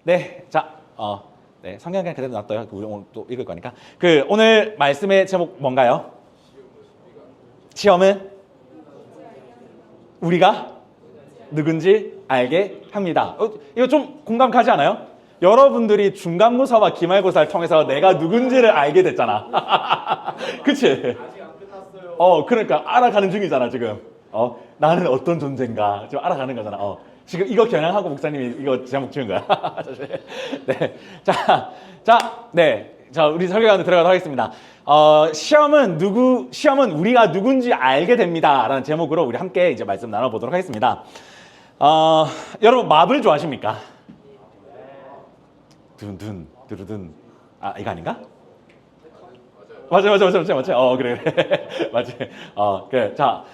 네, 자, 네, 성경 그냥 그대로 놔둬요. 우리 오늘 또 읽을 거니까. 오늘 말씀의 제목 뭔가요? 시험은 우리가 누군지 알게 합니다. 이거 좀 공감 가지 않아요? 여러분들이 중간고사와 기말고사를 통해서 내가 누군지를 알게 됐잖아. 그치? 아직 안 끝났어요. 그러니까 알아가는 중이잖아, 지금. 나는 어떤 존재인가 지금 알아가는 거잖아. 지금 이거 겨냥하고 목사님이 이거 제목 지은 거야. 네. 네. 자, 우리 설교하는 들어가도록 하겠습니다. 시험은 우리가 누군지 알게 됩니다. 라는 제목으로 우리 함께 이제 말씀 나눠보도록 하겠습니다. 여러분, 마블 좋아하십니까? 둔둔, 두루둔. 이거 아닌가? 맞아. 그래. 맞지. 그래. 자,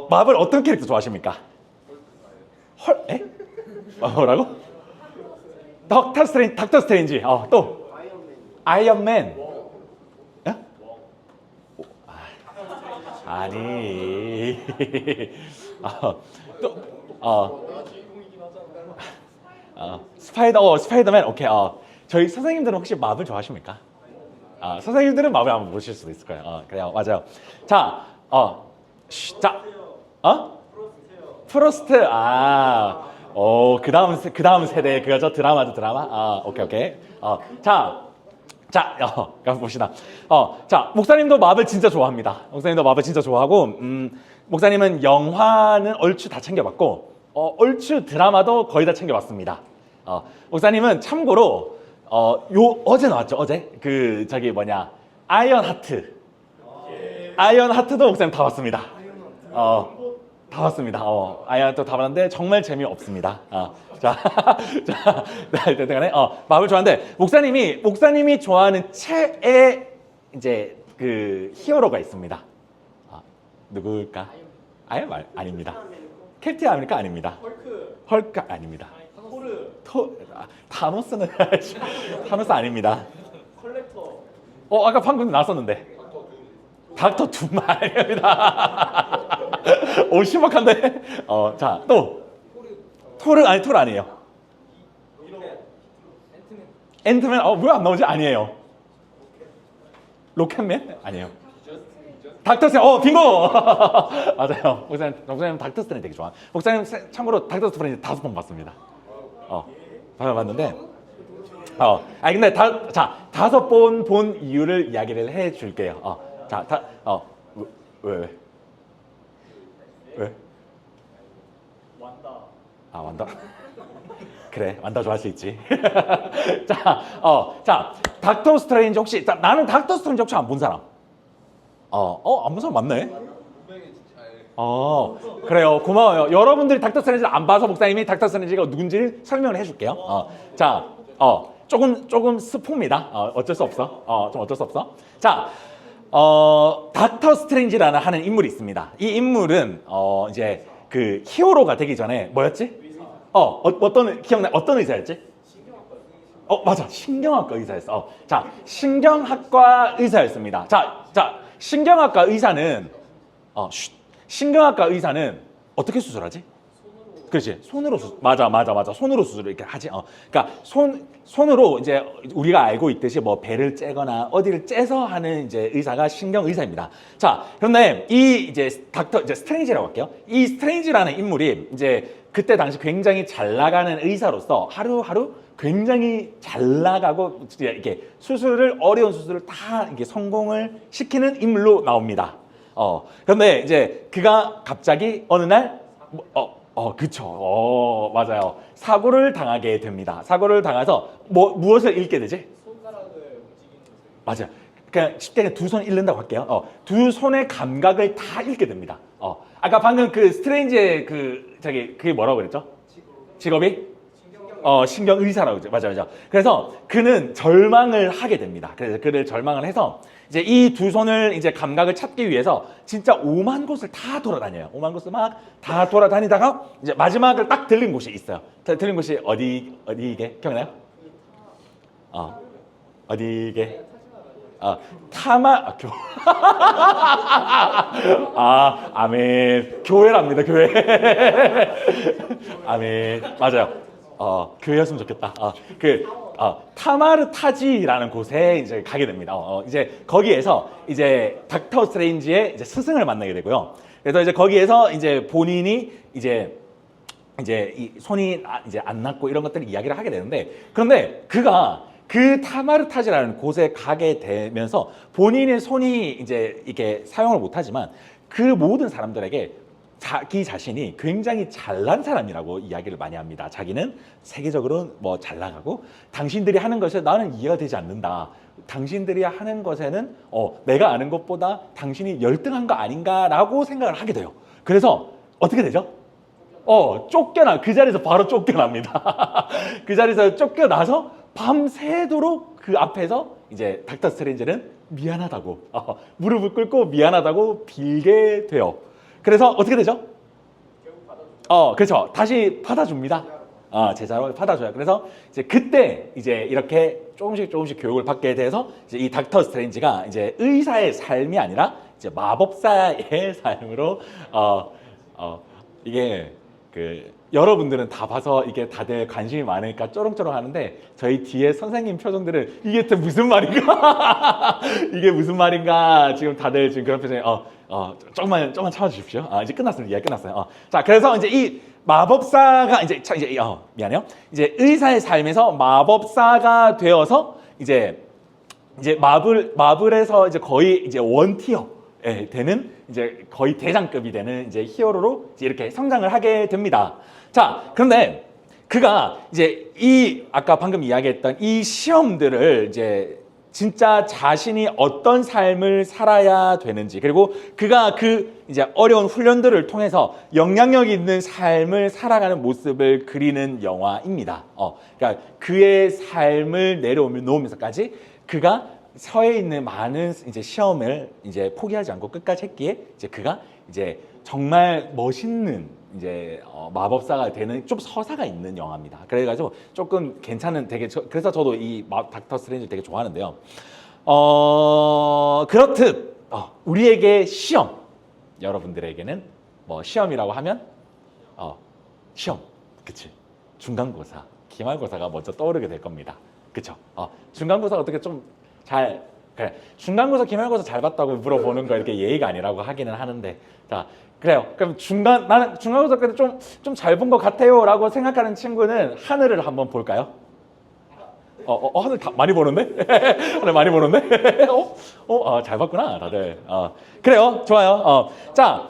마블 어떤 캐릭터 좋아하십니까? 에? 뭐라고? 닥터 스트레인지. 또 아이언맨. 에? 아니. 스파이더맨. 오케이. 저희 선생님들은 혹시 마블 좋아하십니까? 선생님들은 마블 한번 보실 수도 있을 거예요. 그래요. 맞아요. 자, 프로스트. 그 다음 세대 그거죠. 드라마. 오케이. 자, 가만 봅시다. 자, 목사님도 마블 진짜 좋아합니다. 목사님도 마블 진짜 좋아하고, 목사님은 영화는 얼추 다 챙겨봤고, 얼추 드라마도 거의 다 챙겨봤습니다. 목사님은 참고로, 어제 나왔죠, 어제? 아이언 하트도 목사님 다 봤습니다. 다 봤습니다. 아이언 하트 다 봤는데 정말 재미없습니다. 네, 마블 좋아하는데, 목사님이 좋아하는 최애, 이제, 히어로가 있습니다. 누굴까? 아닙니다. 캡틴 아메리카 아닙니다. 헐크 아닙니다. 타노스는 타노스 아닙니다. 컬렉터. 아까 방금 나왔었는데. 닥터 둠 아닙니다. 신박한데. 자, 또 토르 아니에요. 앤트맨 왜 안 나오지? 아니에요. 로켓맨 아니에요. 닥터 스트레인지. 빙고. 맞아요. 목사님 닥터 스트레인지 되게 좋아. 목사님 참고로 닥터 스트레인지 5번 봤습니다. 봤는데, 근데 5번 본 이유를 이야기를 해줄게요. 왜? 완다. 그래, 완다 좋아할 수 있지. 자, 닥터 스트레인지 혹시, 나는 닥터 스트레인지 혹시 안 본 사람? 안 본 사람 맞네. 그래요. 고마워요. 여러분들이 닥터 스트레인지를 안 봐서 목사님이 닥터 스트레인지가 누군지를 설명을 해줄게요. 자, 조금 스포입니다. 어쩔 수 없어. 좀 어쩔 수 없어. 자, 닥터 스트레인지라는 하는 인물이 있습니다. 이 인물은 이제 히어로가 되기 전에 뭐였지? 기억나? 어떤 의사였지? 맞아. 신경학과 의사였어. 자, 신경학과 의사였습니다. 자, 신경학과 의사는 어떻게 수술하지? 그렇지. 손으로 맞아. 손으로 수술을 이렇게 하지. 그러니까 손으로 이제 우리가 알고 있듯이 뭐 배를 째거나 어디를 째서 하는 이제 의사가 신경 의사입니다. 자, 그런데 이제 스트레인지라고 할게요. 이 스트레인지라는 인물이 이제 그때 당시 굉장히 잘 나가는 의사로서 하루하루 굉장히 잘 나가고 이렇게 어려운 수술을 다 이렇게 성공을 시키는 인물로 나옵니다. 그런데 이제 그가 갑자기 어느 날 그쵸. 맞아요. 사고를 당하게 됩니다. 사고를 당해서 무엇을 잃게 되지? 손가락을 움직이는 맞아요. 그냥 쉽게 두 손 잃는다고 할게요. 두 손의 감각을 다 잃게 됩니다. 아까 방금 스트레인지의 그게 뭐라고 그랬죠? 직업이? 신경의사라고 그랬죠. 맞아. 그래서 그는 절망을 하게 됩니다. 그래서 그를 절망을 해서 이제 이 두 손을 이제 감각을 찾기 위해서 진짜 5만 곳을 다 돌아다녀요. 5만 곳을 막 다 돌아다니다가 이제 마지막을 딱 들린 곳이 있어요. 들린 곳이 어디게? 기억나요? 어디게? 아멘. 교회랍니다, 교회. 아멘. 맞아요. 교회였으면 좋겠다. 타마르 타지라는 곳에 이제 가게 됩니다. 이제 거기에서 이제 닥터 스트레인지의 이제 스승을 만나게 되고요. 그래서 이제 거기에서 이제 본인이 이제 이 손이 이제 안 낫고 이런 것들을 이야기를 하게 되는데, 그런데 그가 그 타마르타지라는 곳에 가게 되면서 본인의 손이 이제 이게 사용을 못하지만 그 모든 사람들에게 자기 자신이 굉장히 잘난 사람이라고 이야기를 많이 합니다. 자기는 세계적으로 뭐 잘 나가고 당신들이 하는 것에 나는 이해가 되지 않는다. 당신들이 하는 것에는 내가 아는 것보다 당신이 열등한 거 아닌가라고 생각을 하게 돼요. 그래서 어떻게 되죠? 그 자리에서 바로 쫓겨납니다. 그 자리에서 쫓겨나서 밤새도록 그 앞에서 이제 닥터 스트레인지는 미안하다고 무릎을 꿇고 미안하다고 빌게 돼요. 그래서 어떻게 되죠? 그렇죠. 다시 받아줍니다. 제자로 받아줘요. 그래서 이제 그때 이제 이렇게 조금씩 교육을 받게 돼서 이제 이 닥터 스트레인지가 이제 의사의 삶이 아니라 이제 마법사의 삶으로 이게 여러분들은 다 봐서 이게 다들 관심이 많으니까 쪼롱쪼롱 하는데 저희 뒤에 선생님 표정들은 이게 또 무슨 말인가? 이게 무슨 말인가? 지금 다들 지금 그런 표정이 조금만 참아주십시오. 이제 끝났습니다. 이야기 끝났어요. 자, 그래서 이제 이 마법사가 이제 미안해요. 이제 의사의 삶에서 마법사가 되어서 이제 마블에서 이제 거의 이제 원티어 되는 이제 거의 대장급이 되는 이제 히어로로 이제 이렇게 성장을 하게 됩니다. 자, 그런데 그가 이제 이 아까 방금 이야기했던 이 시험들을 이제 진짜 자신이 어떤 삶을 살아야 되는지, 그리고 그가 그 이제 어려운 훈련들을 통해서 영향력 있는 삶을 살아가는 모습을 그리는 영화입니다. 그러니까 그의 삶을 내려놓으면서까지 그가 서에 있는 많은 이제 시험을 이제 포기하지 않고 끝까지 했기에 이제 그가 이제 정말 멋있는 이제 마법사가 되는 좀 서사가 있는 영화입니다. 그래가지고 조금 괜찮은 그래서 저도 이 닥터 스트레인지 되게 좋아하는데요. 그렇듯 우리에게 시험, 여러분들에게는 뭐 시험이라고 하면 시험, 그치? 중간고사, 기말고사가 먼저 떠오르게 될 겁니다. 그쵸? 중간고사 어떻게 좀 그래. 중간고사, 기말고사 잘 봤다고 물어보는 거 이렇게 예의가 아니라고 하기는 하는데, 자, 그래요. 그럼 나는 중간고사 때는 좀 잘 본 것 같아요라고 생각하는 친구는 하늘을 한번 볼까요? 하늘 많이 보는데? 하늘 많이 보는데? 잘 봤구나, 다들. 그래요. 좋아요. 자.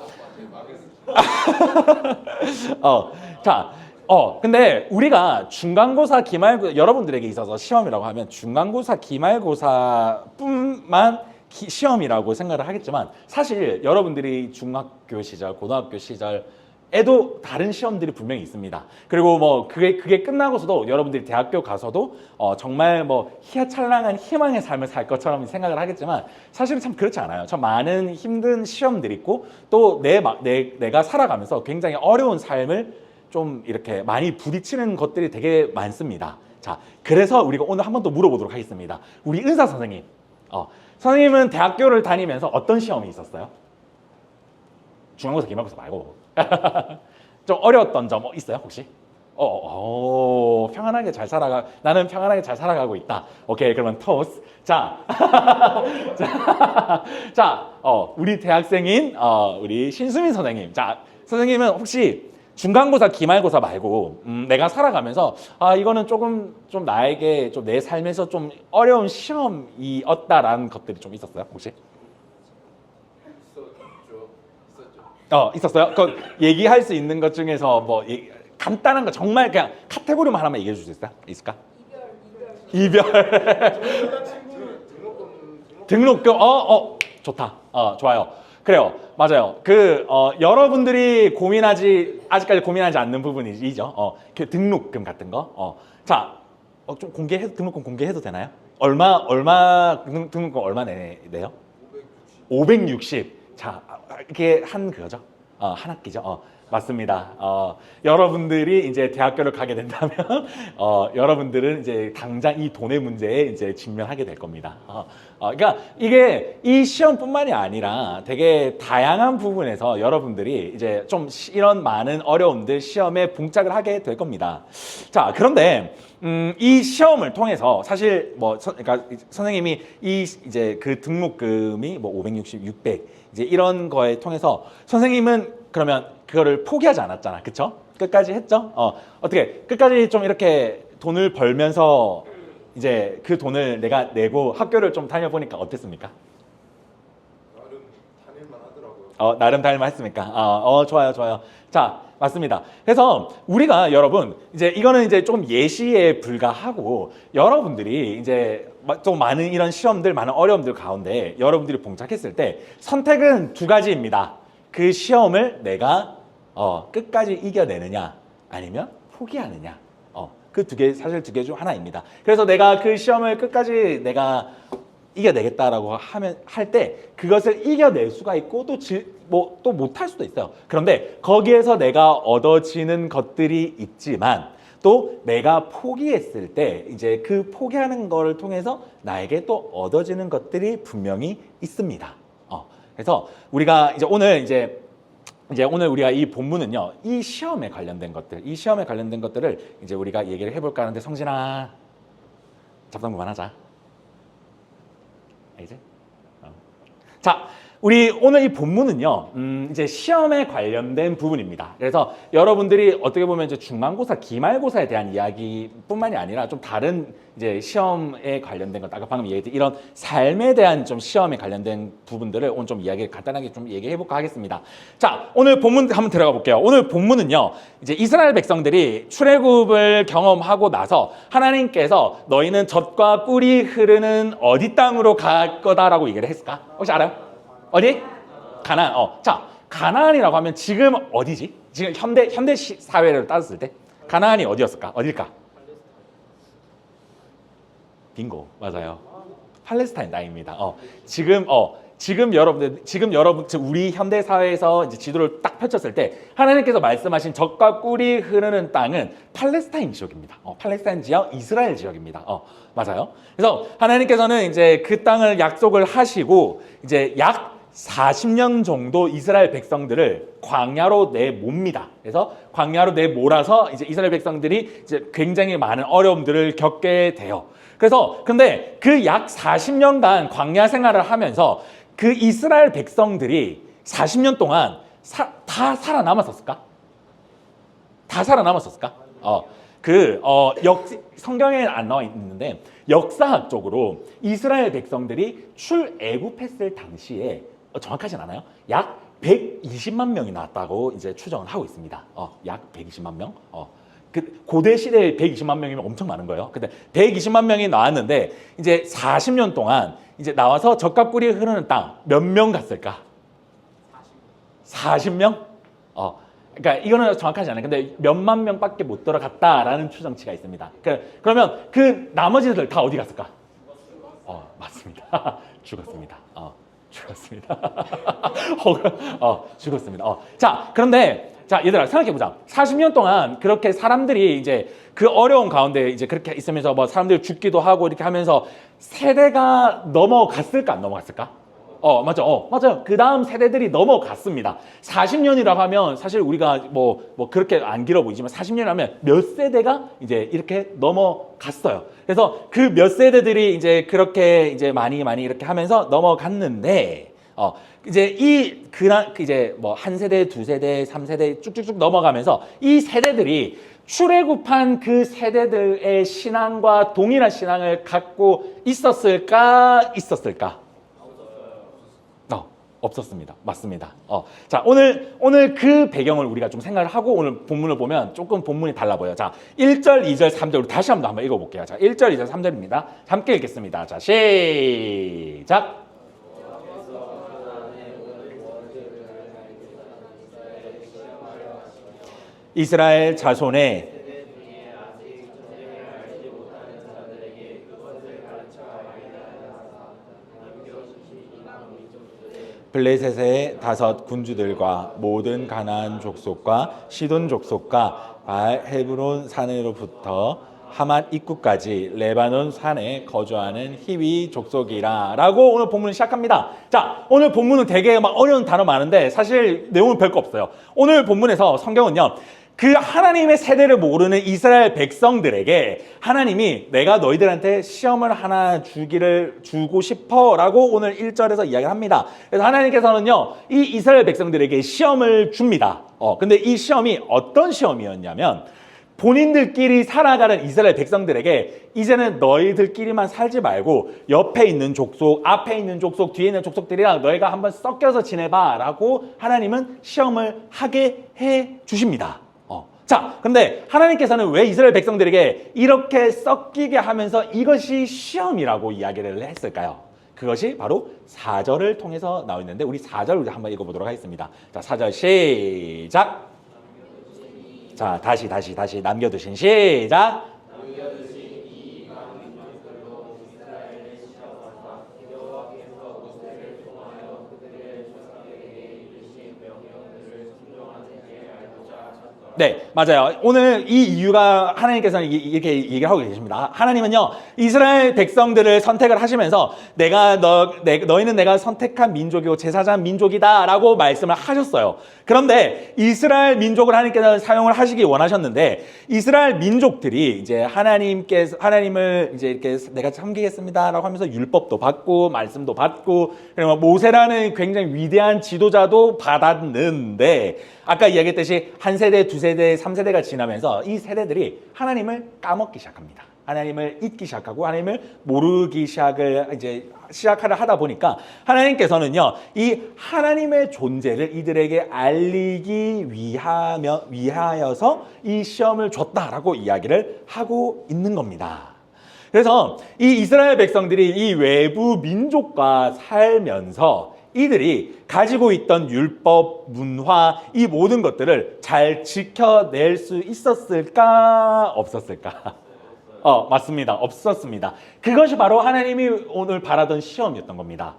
근데 우리가 중간고사, 기말고사, 여러분들에게 있어서 시험이라고 하면 중간고사, 기말고사뿐만 시험이라고 생각을 하겠지만 사실 여러분들이 중학교 시절, 고등학교 시절에도 다른 시험들이 분명히 있습니다. 그리고 뭐 그게 끝나고서도 여러분들이 대학교 가서도 정말 뭐 희망찬란한 희망의 삶을 살 것처럼 생각을 하겠지만 사실은 참 그렇지 않아요. 참 많은 힘든 시험들이 있고 또 내가 살아가면서 굉장히 어려운 삶을 좀 이렇게 많이 부딪히는 것들이 되게 많습니다. 자, 그래서 우리가 오늘 한 번 더 물어보도록 하겠습니다. 우리 은사 선생님, 선생님은 대학교를 다니면서 어떤 시험이 있었어요? 중간고사, 기말고사 말고 좀 어려웠던 점 있어요 혹시? 평안하게 잘 나는 평안하게 잘 살아가고 있다. 오케이, 그러면 토스. 자, 우리 대학생인 우리 신수민 선생님. 자, 선생님은 혹시 중간고사, 기말고사 말고 내가 살아가면서 이거는 조금 좀 나에게 좀 내 삶에서 좀 어려운 시험이었다라는 것들이 좀 있었어요 혹시? 있었어요? 그 얘기할 수 있는 것 중에서 뭐 간단한 거 정말 그냥 카테고리만 하나만 얘기해 줄 수 있을까? 이별. 등록금. 좋다. 좋아요. 그래요. 맞아요. 여러분들이 아직까지 고민하지 않는 부분이죠. 그 등록금 같은 거. 자, 좀 등록금 공개해도 되나요? 등록금 얼마 내요? 560. 자, 이게 그거죠. 한 학기죠. 맞습니다. 여러분들이 이제 대학교를 가게 된다면, 여러분들은 이제 당장 이 돈의 문제에 이제 직면하게 될 겁니다. 그러니까 이게 이 시험뿐만이 아니라 되게 다양한 부분에서 여러분들이 이제 좀 이런 많은 어려움들 시험에 봉착을 하게 될 겁니다. 자, 그런데 이 시험을 통해서 사실 그러니까 선생님이 이제 그 등록금이 뭐 560, 600 이제 이런 거에 통해서 선생님은 그러면 그거를 포기하지 않았잖아, 그쵸? 끝까지 했죠? 어떻게 끝까지 좀 이렇게 돈을 벌면서 이제 그 돈을 내가 내고 학교를 좀 다녀보니까 어땠습니까? 나름 다닐만 하더라고요. 나름 다닐만 했습니까? 좋아요, 좋아요. 자, 맞습니다. 그래서 우리가 여러분, 이제 이거는 이제 조금 예시에 불과하고 여러분들이 이제 좀 많은 이런 시험들, 많은 어려움들 가운데 여러분들이 봉착했을 때 선택은 두 가지입니다. 그 시험을 내가 끝까지 이겨내느냐 아니면 포기하느냐. 그 두 개, 사실 두 개 중 하나입니다. 그래서 내가 그 시험을 끝까지 내가 이겨내겠다라고 할 때 그것을 이겨낼 수가 있고 또 못할 수도 있어요. 그런데 거기에서 내가 얻어지는 것들이 있지만 또 내가 포기했을 때 이제 그 포기하는 거를 통해서 나에게 또 얻어지는 것들이 분명히 있습니다. 그래서 우리가 이제 오늘 우리가 이 본문은요, 이 시험에 관련된 것들을 이제 우리가 얘기를 해볼까 하는데, 성진아, 잡담 그만하자. 알겠지? 자, 우리 오늘 이 본문은요, 이제 시험에 관련된 부분입니다. 그래서 여러분들이 어떻게 보면 이제 중간고사, 기말고사에 대한 이야기뿐만이 아니라 좀 다른 이제 시험에 관련된 것, 아까 방금 얘기했던 이런 삶에 대한 좀 시험에 관련된 부분들을 오늘 좀 간단하게 좀 얘기해 볼까 하겠습니다. 자, 오늘 본문 한번 들어가 볼게요. 오늘 본문은요, 이제 이스라엘 백성들이 출애굽을 경험하고 나서 하나님께서 너희는 젖과 꿀이 흐르는 어디 땅으로 갈 거다라고 얘기를 했을까? 혹시 알아요? 어디? 가나안. 자, 가나안이라고 하면 지금 어디지? 지금 현대 사회를 따졌을 때 가나안이 어디였을까? 어딜까? 빙고, 맞아요. 팔레스타인 땅입니다. 지금 여러분, 우리 현대 사회에서 이제 지도를 딱 펼쳤을 때 하나님께서 말씀하신 젖과 꿀이 흐르는 땅은 팔레스타인 지역입니다. 팔레스타인 지역, 이스라엘 지역입니다. 맞아요. 그래서 하나님께서는 이제 그 땅을 약속을 하시고 이제 약 40년 정도 이스라엘 백성들을 광야로 내몹니다. 그래서 광야로 내몰아서 이제 이스라엘 백성들이 이제 굉장히 많은 어려움들을 겪게 돼요. 그래서 근데 그 약 40년간 광야 생활을 하면서 그 이스라엘 백성들이 40년 동안 다 살아남았었을까? 다 살아남았었을까? 성경에 안 나와 있는데 역사학적으로 이스라엘 백성들이 출애굽했을 당시에 정확하진 않아요. 약 120만 명이 나왔다고 이제 추정을 하고 있습니다. 약 120만 명. 그 고대 시대에 120만 명이면 엄청 많은 거예요. 근데 120만 명이 나왔는데 이제 40년 동안 이제 나와서 젖과 꿀이 흐르는 땅 몇 명 갔을까? 40명? 그러니까 이거는 정확하지 않아요. 근데 몇만 명밖에 못 들어갔다라는 추정치가 있습니다. 그러면 그 나머지들 다 어디 갔을까? 맞습니다. 죽었습니다. 죽었습니다. 죽었습니다. 자, 그런데 자, 얘들아 생각해보자. 40년 동안 그렇게 사람들이 이제 그 어려운 가운데 이제 그렇게 있으면서 뭐 사람들이 죽기도 하고 이렇게 하면서 세대가 넘어갔을까 안 넘어갔을까? 맞아요. 그 다음 세대들이 넘어갔습니다. 40년이라고 하면 사실 우리가 뭐 그렇게 안 길어 보이지만 40년 하면 몇 세대가 이제 이렇게 넘어갔어요. 그래서 그 몇 세대들이 이제 그렇게 이제 많이 이렇게 하면서 넘어갔는데, 이제 이제 뭐 한 세대, 두 세대, 3세대 쭉쭉쭉 넘어가면서 이 세대들이 출애굽한 그 세대들의 신앙과 동일한 신앙을 갖고 있었을까? 없었습니다. 맞습니다. 자, 오늘 그 배경을 우리가 좀 생각을 하고 오늘 본문을 보면 조금 본문이 달라 보여요. 자, 1절, 2절, 3절 우리 다시 한번 읽어볼게요. 자, 1절, 2절, 3절입니다. 함께 읽겠습니다. 자, 시작. 이스라엘 자손의 블레셋의 5 군주들과 모든 가나안 족속과 시돈 족속과 헤브론 산으로부터 하맛 입구까지 레바논 산에 거주하는 히위 족속이라 라고 오늘 본문을 시작합니다. 자, 오늘 본문은 되게 막 어려운 단어 많은데 사실 내용은 별거 없어요. 오늘 본문에서 성경은요, 그 하나님의 세대를 모르는 이스라엘 백성들에게 하나님이 내가 너희들한테 시험을 하나 주고 싶어 라고 오늘 1절에서 이야기를 합니다. 그래서 하나님께서는요, 이 이스라엘 백성들에게 시험을 줍니다. 근데 이 시험이 어떤 시험이었냐면, 본인들끼리 살아가는 이스라엘 백성들에게 이제는 너희들끼리만 살지 말고 옆에 있는 족속, 앞에 있는 족속, 뒤에 있는 족속들이랑 너희가 한번 섞여서 지내봐 라고 하나님은 시험을 하게 해 주십니다. 자, 그런데 하나님께서는 왜 이스라엘 백성들에게 이렇게 섞이게 하면서 이것이 시험이라고 이야기를 했을까요? 그것이 바로 4절을 통해서 나와 있는데 우리 4절 한번 읽어보도록 하겠습니다. 자, 4절 시작. 자, 다시 남겨두신 시작. 네, 맞아요. 오늘 이 이유가 하나님께서는 이렇게 얘기를 하고 계십니다. 하나님은요, 이스라엘 백성들을 선택을 하시면서 너희는 내가 선택한 민족이고 제사장 민족이다 라고 말씀을 하셨어요. 그런데 이스라엘 민족을 하나님께서 사용을 하시기 원하셨는데 이스라엘 민족들이 이제 하나님을 이제 이렇게 내가 섬기겠습니다 라고 하면서 율법도 받고 말씀도 받고 그리고 모세라는 굉장히 위대한 지도자도 받았는데 아까 이야기했듯이 한 세대, 두 세대, 3세대가 지나면서 이 세대들이 하나님을 까먹기 시작합니다. 하나님을 잊기 시작하고 하나님을 모르기 시작을 하다 보니까 하나님께서는요, 이 하나님의 존재를 이들에게 알리기 위하여서 이 시험을 줬다라고 이야기를 하고 있는 겁니다. 그래서 이 이스라엘 백성들이 이 외부 민족과 살면서 이들이 가지고 있던 율법, 문화, 이 모든 것들을 잘 지켜낼 수 있었을까? 없었을까? 맞습니다. 없었습니다. 그것이 바로 하나님이 오늘 바라던 시험이었던 겁니다.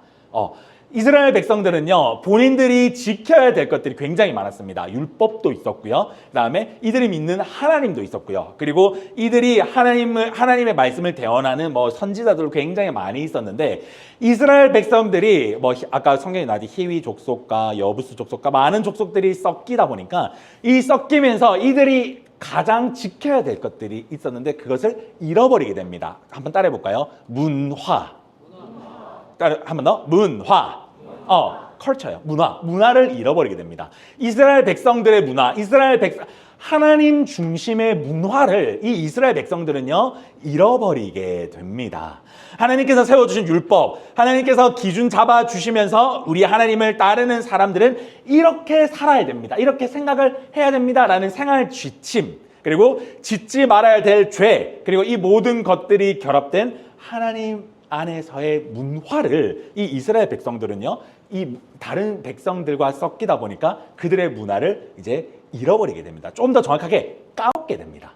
이스라엘 백성들은요, 본인들이 지켜야 될 것들이 굉장히 많았습니다. 율법도 있었고요. 그 다음에 이들이 믿는 하나님도 있었고요. 그리고 이들이 하나님의 말씀을 대언하는 선지자들도 굉장히 많이 있었는데, 이스라엘 백성들이 아까 성경에 나왔듯이 히위 족속과 여부스 족속과 많은 족속들이 섞이다 보니까 이 섞이면서 이들이 가장 지켜야 될 것들이 있었는데 그것을 잃어버리게 됩니다. 한번 따라해 볼까요? 문화. 한 번 더. 문화. 컬처요. 문화를 잃어버리게 됩니다. 이스라엘 백성들의 문화, 하나님 중심의 문화를 이 이스라엘 백성들은요, 잃어버리게 됩니다. 하나님께서 세워주신 율법, 하나님께서 기준 잡아주시면서 우리 하나님을 따르는 사람들은 이렇게 살아야 됩니다. 이렇게 생각을 해야 됩니다라는 생활 지침, 그리고 짓지 말아야 될 죄, 그리고 이 모든 것들이 결합된 하나님 안에서의 문화를 이 이스라엘 백성들은요, 이 다른 백성들과 섞이다 보니까 그들의 문화를 이제 잃어버리게 됩니다. 좀 더 정확하게 까먹게 됩니다.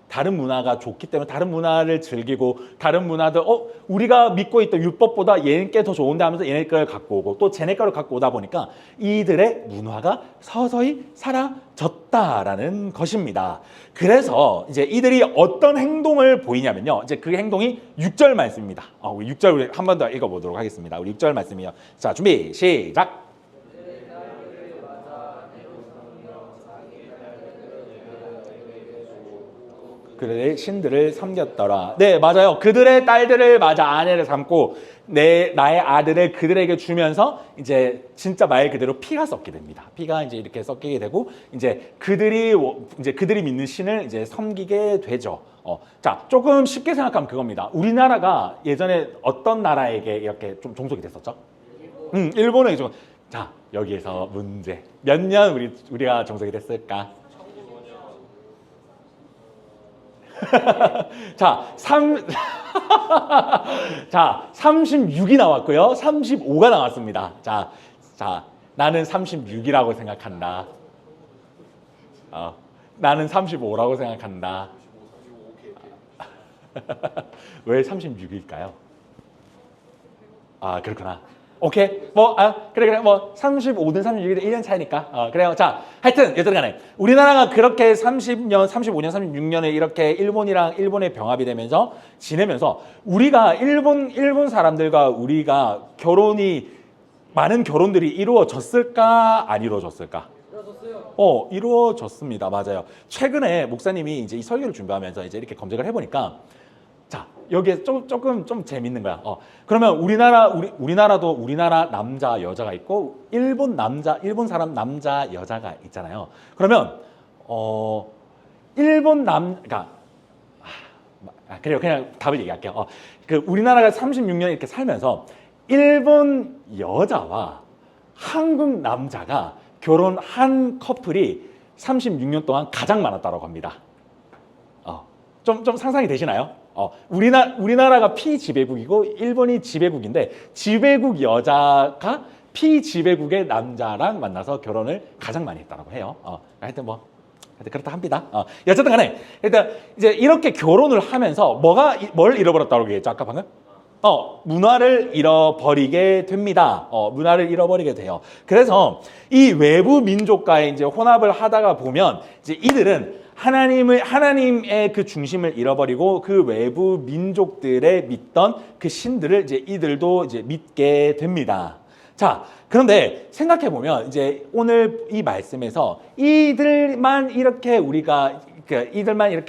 다른 문화가 좋기 때문에 다른 문화를 즐기고 다른 문화들 우리가 믿고 있던 율법보다 얘네 게 더 좋은데 하면서 얘네 거를 갖고 오고 또 쟤네 거를 갖고 오다 보니까 이들의 문화가 서서히 사라졌다라는 것입니다. 그래서 이제 이들이 어떤 행동을 보이냐면요, 이제 그 행동이 6절 말씀입니다. 우리 6절 한 번 더 읽어보도록 하겠습니다. 우리 6절 말씀이요. 자, 준비 시작. 그들의 신들을 섬겼더라. 네, 맞아요. 그들의 딸들을 아내를 삼고 나의 아들을 그들에게 주면서 이제 진짜 말 그대로 피가 섞게 됩니다. 피가 이제 이렇게 섞이게 되고 이제 그들이 믿는 신을 이제 섬기게 되죠. 자, 조금 쉽게 생각하면 그겁니다. 우리나라가 예전에 어떤 나라에게 이렇게 좀 종속이 됐었죠? 일본에게 좀. 자, 여기에서 문제. 몇 년 우리가 종속이 됐을까? 자, 36이 나왔고요. 35가 나왔습니다. 자, 나는 36이라고 생각한다. 나는 35라고 생각한다. 왜 36일까요? 그렇구나. 오케이? 그래. 뭐, 35든 36이든 1년 차이니까. 그래요. 자, 하여튼, 여튼 간에. 우리나라가 그렇게 30년, 35년, 36년에 이렇게 일본의 병합이 되면서 지내면서 우리가 일본 사람들과 우리가 많은 결혼들이 이루어졌을까? 안 이루어졌을까? 이루어졌습니다. 맞아요. 최근에 목사님이 이제 이 설교를 준비하면서 이제 이렇게 검색을 해보니까 자, 여기에 조금 좀 재밌는 거야. 그러면 우리나라도 우리나라 남자 여자가 있고 일본 사람 남자 여자가 있잖아요. 그러면 그러니까 그래요. 그냥 답을 얘기할게요. 우리나라가 36년 이렇게 살면서 일본 여자와 한국 남자가 결혼한 커플이 36년 동안 가장 많았다고 합니다. 좀 상상이 되시나요? 우리나라가 피지배국이고 일본이 지배국인데 지배국 여자가 피지배국의 남자랑 만나서 결혼을 가장 많이 했다고 해요. 하여튼 그렇다 합니다. 어쨌든 간에 일단 이제 이렇게 결혼을 하면서 뭘 잃어버렸다고 얘기했죠? 아까 방금? 문화를 잃어버리게 됩니다. 문화를 잃어버리게 돼요. 그래서 이 외부 민족과의 이제 혼합을 하다가 보면 이제 이들은 하나님의 그 중심을 잃어버리고 그 외부 민족들의 믿던 그 신들을 이제 이들도 이제 믿게 됩니다. 자, 그런데 생각해 보면 이제 오늘 이 말씀에서 이들만 이렇게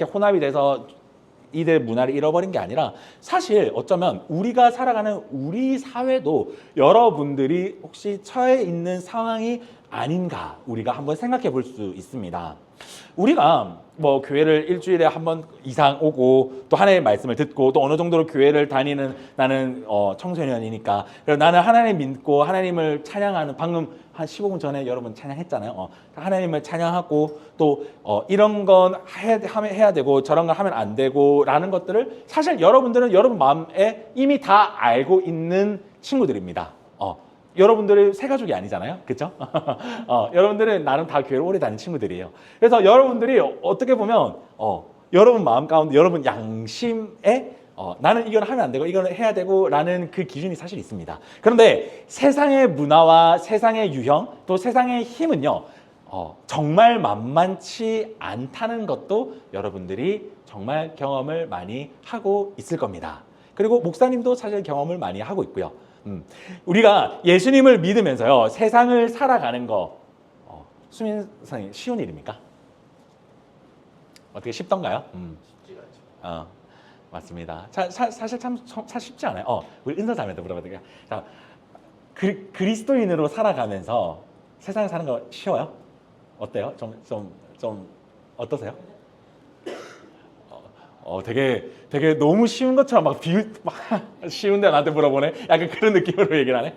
혼합이 돼서 이들 문화를 잃어버린 게 아니라 사실 어쩌면 우리가 살아가는 우리 사회도 여러분들이 혹시 처해 있는 상황이 아닌가 우리가 한번 생각해 볼 수 있습니다. 우리가 뭐 교회를 일주일에 한 번 이상 오고 또 하나님의 말씀을 듣고 또 어느 정도로 교회를 다니는 나는 청소년이니까 그래서 나는 하나님 믿고 하나님을 찬양하는 방금 한 15분 전에 여러분 찬양했잖아요. 하나님을 찬양하고 또 이런 건 해야 되고 저런 걸 하면 안 되고 라는 것들을 사실 여러분들은 여러분 마음에 이미 다 알고 있는 친구들입니다. 여러분들이 새 가족이 아니잖아요. 그렇죠? 여러분들은 나름 다 교회를 오래 다닌 친구들이에요. 그래서 여러분들이 어떻게 보면 여러분 마음 가운데 여러분 양심에 나는 이건 하면 안 되고 이건 해야 되고 라는 그 기준이 사실 있습니다. 그런데 세상의 문화와 세상의 유형 또 세상의 힘은요. 정말 만만치 않다는 것도 여러분들이 정말 경험을 많이 하고 있을 겁니다. 그리고 목사님도 사실 경험을 많이 하고 있고요. 우리가 예수님을 믿으면서요 세상을 살아가는 거 수민 선생님 쉬운 일입니까? 어떻게 쉽던가요? 쉽지가 않죠. 맞습니다. 사실 참 쉽지 않아요. 우리 은사자매한테 물어봐도 자, 그리스도인으로 살아가면서 세상을 사는 거 쉬워요? 어때요? 좀 어떠세요? 되게 너무 쉬운 것처럼 막 쉬운데 나한테 물어보네. 약간 그런 느낌으로 얘기를 하네.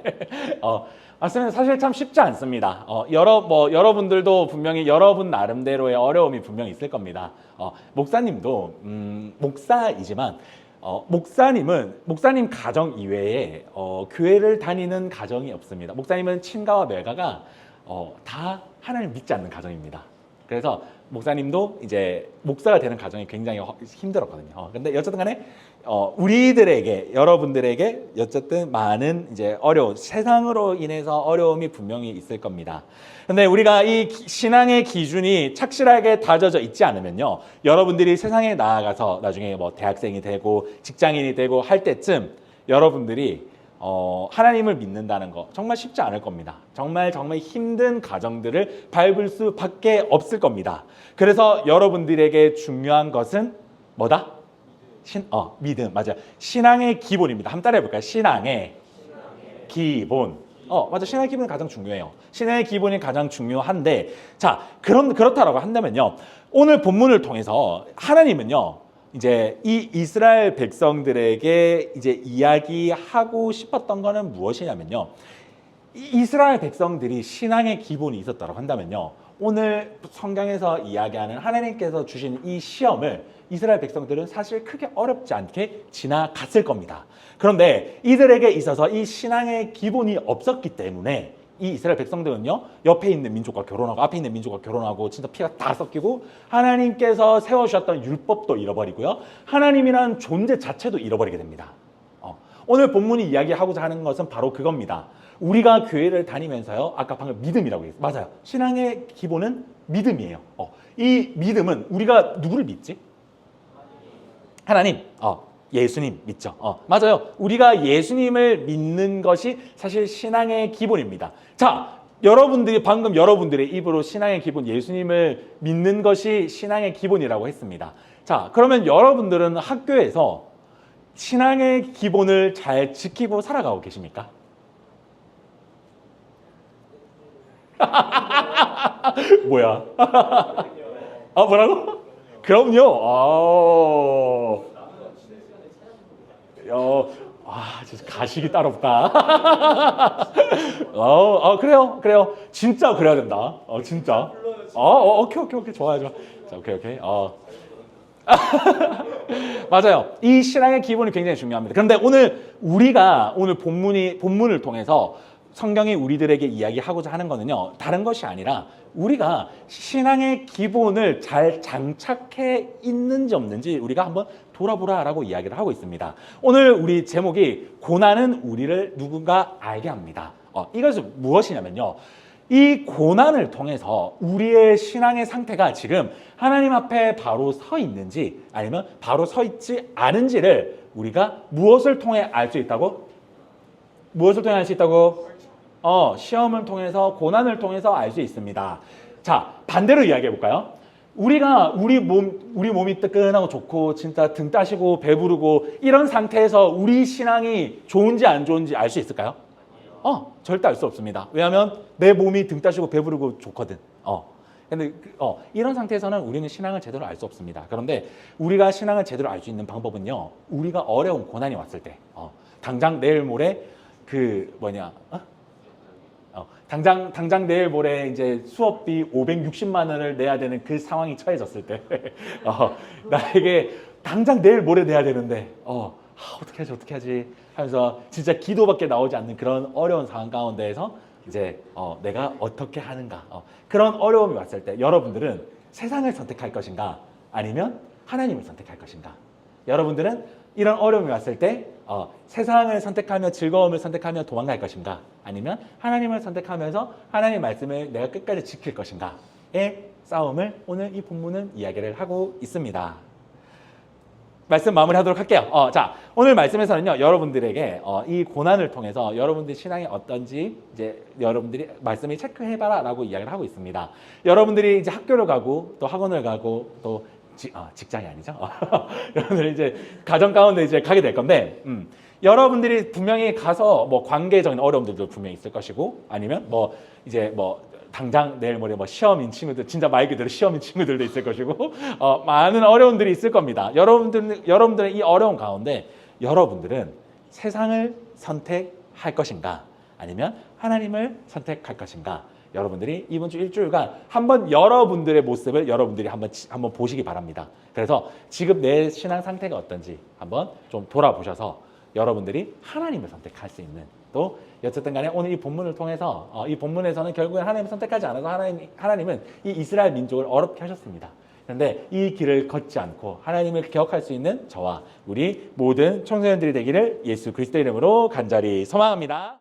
맞습니다. 사실 참 쉽지 않습니다. 여러분들도 분명히 여러분 나름대로의 어려움이 분명히 있을 겁니다. 목사님도 목사이지만 목사님 가정 이외에 교회를 다니는 가정이 없습니다. 목사님은 친가와 멸가가 다 하나님을 믿지 않는 가정입니다. 그래서 목사님도 이제 목사가 되는 과정이 굉장히 힘들었거든요. 근데 어쨌든 간에 우리들에게 여러분들에게 어쨌든 많은 이제 세상으로 인해서 어려움이 분명히 있을 겁니다. 근데 우리가 이 신앙의 기준이 착실하게 다져져 있지 않으면요. 여러분들이 세상에 나아가서 나중에 뭐 대학생이 되고 직장인이 되고 할 때쯤 여러분들이 하나님을 믿는다는 거 정말 쉽지 않을 겁니다. 정말 힘든 과정들을 밟을 수밖에 없을 겁니다. 그래서 여러분들에게 중요한 것은 뭐다? 믿음. 맞아요. 신앙의 기본입니다. 한번 따라해 볼까요? 신앙의 기본. 맞아. 신앙의 기본이 가장 중요해요. 신앙의 기본이 가장 중요한데, 자, 그렇다라고 한다면요. 오늘 본문을 통해서 하나님은요. 이제 이 이스라엘 백성들에게 이제 이야기하고 싶었던 거는 무엇이냐면요. 이스라엘 백성들이 신앙의 기본이 있었다고 한다면요. 오늘 성경에서 이야기하는 하나님께서 주신 이 시험을 이스라엘 백성들은 사실 크게 어렵지 않게 지나갔을 겁니다. 그런데 이들에게 있어서 이 신앙의 기본이 없었기 때문에 이 이스라엘 백성들은요, 옆에 있는 민족과 결혼하고 앞에 있는 민족과 결혼하고 진짜 피가 다 섞이고 하나님께서 세워주셨던 율법도 잃어버리고요, 하나님이라는 존재 자체도 잃어버리게 됩니다. 오늘 본문이 이야기하고자 하는 것은 바로 그겁니다. 우리가 교회를 다니면서요. 아까 방금 믿음이라고 했어요. 맞아요. 신앙의 기본은 믿음이에요. 이 믿음은 우리가 누구를 믿지? 하나님. 예수님 믿죠. 맞아요. 우리가 예수님을 믿는 것이 사실 신앙의 기본입니다. 자, 여러분들이 방금 여러분들의 입으로 신앙의 기본 예수님을 믿는 것이 신앙의 기본이라고 했습니다. 자, 그러면 여러분들은 학교에서 신앙의 기본을 잘 지키고 살아가고 계십니까? 뭐야? 뭐라고? 그럼요. 진짜 가식이 따로 없다. 그래요. 진짜 그래야 된다. 진짜. 오케이. 좋아요. 자, 오케이. 맞아요. 이 신앙의 기본이 굉장히 중요합니다. 그런데 오늘 본문을 통해서 성경이 우리들에게 이야기하고자 하는 거는요, 다른 것이 아니라 우리가 신앙의 기본을 잘 장착해 있는지 없는지 우리가 한번 돌아보라라고 이야기를 하고 있습니다. 오늘 우리 제목이 고난은 우리를 누군가 알게 합니다. 이것은 무엇이냐면요, 이 고난을 통해서 우리의 신앙의 상태가 지금 하나님 앞에 바로 서 있는지 아니면 바로 서 있지 않은지를 우리가 무엇을 통해 알 수 있다고? 무엇을 통해 알 수 있다고? 시험을 통해서, 고난을 통해서 알 수 있습니다. 자, 반대로 이야기해 볼까요? 우리 몸이 뜨끈하고 좋고 진짜 등 따시고 배부르고 이런 상태에서 우리 신앙이 좋은지 안 좋은지 알 수 있을까요? 절대 알 수 없습니다. 왜냐하면 내 몸이 등 따시고 배부르고 좋거든. 근데 이런 상태에서는 우리는 신앙을 제대로 알 수 없습니다. 그런데 우리가 신앙을 제대로 알 수 있는 방법은요, 우리가 어려운 고난이 왔을 때, 당장 내일 모레 당장 내일 모레 이제 수업비 560만 원을 내야 되는 그 상황이 처해졌을 때, 나에게 당장 내일 모레 내야 되는데, 어떻게 하지 하면서 진짜 기도밖에 나오지 않는 그런 어려운 상황 가운데에서 이제 내가 어떻게 하는가, 그런 어려움이 왔을 때 여러분들은 세상을 선택할 것인가 아니면 하나님을 선택할 것인가? 여러분들은 이런 어려움이 왔을 때 세상을 선택하며 즐거움을 선택하며 도망갈 것인가 아니면 하나님을 선택하면서 하나님의 말씀을 내가 끝까지 지킬 것인가의 싸움을 오늘 이 본문은 이야기를 하고 있습니다. 말씀 마무리하도록 할게요. 자, 오늘 말씀에서는요, 여러분들에게 이 고난을 통해서 여러분들 신앙이 어떤지 이제 여러분들이 말씀을 체크해봐라라고 이야기를 하고 있습니다. 여러분들이 이제 학교를 가고 또 학원을 가고 또 직장이 아니죠. 여러분들이 이제 가정 가운데 이제 가게 될 건데, 여러분들이 분명히 가서 뭐 관계적인 어려움들도 분명히 있을 것이고, 아니면 당장 내일 모레 시험인 친구들, 진짜 말 그대로 시험인 친구들도 있을 것이고, 많은 어려움들이 있을 겁니다. 여러분들은 이 어려움 가운데 여러분들은 세상을 선택할 것인가, 아니면 하나님을 선택할 것인가? 여러분들이 이번 주 일주일간 한번 여러분들의 모습을 여러분들이 한번 보시기 바랍니다. 그래서 지금 내 신앙 상태가 어떤지 한번 좀 돌아보셔서 여러분들이 하나님을 선택할 수 있는, 또 어쨌든 간에 오늘 이 본문을 통해서 이 본문에서는 결국엔 하나님을 선택하지 않아서 하나님은 이 이스라엘 민족을 어렵게 하셨습니다. 그런데 이 길을 걷지 않고 하나님을 기억할 수 있는 저와 우리 모든 청소년들이 되기를 예수 그리스도 이름으로 간절히 소망합니다.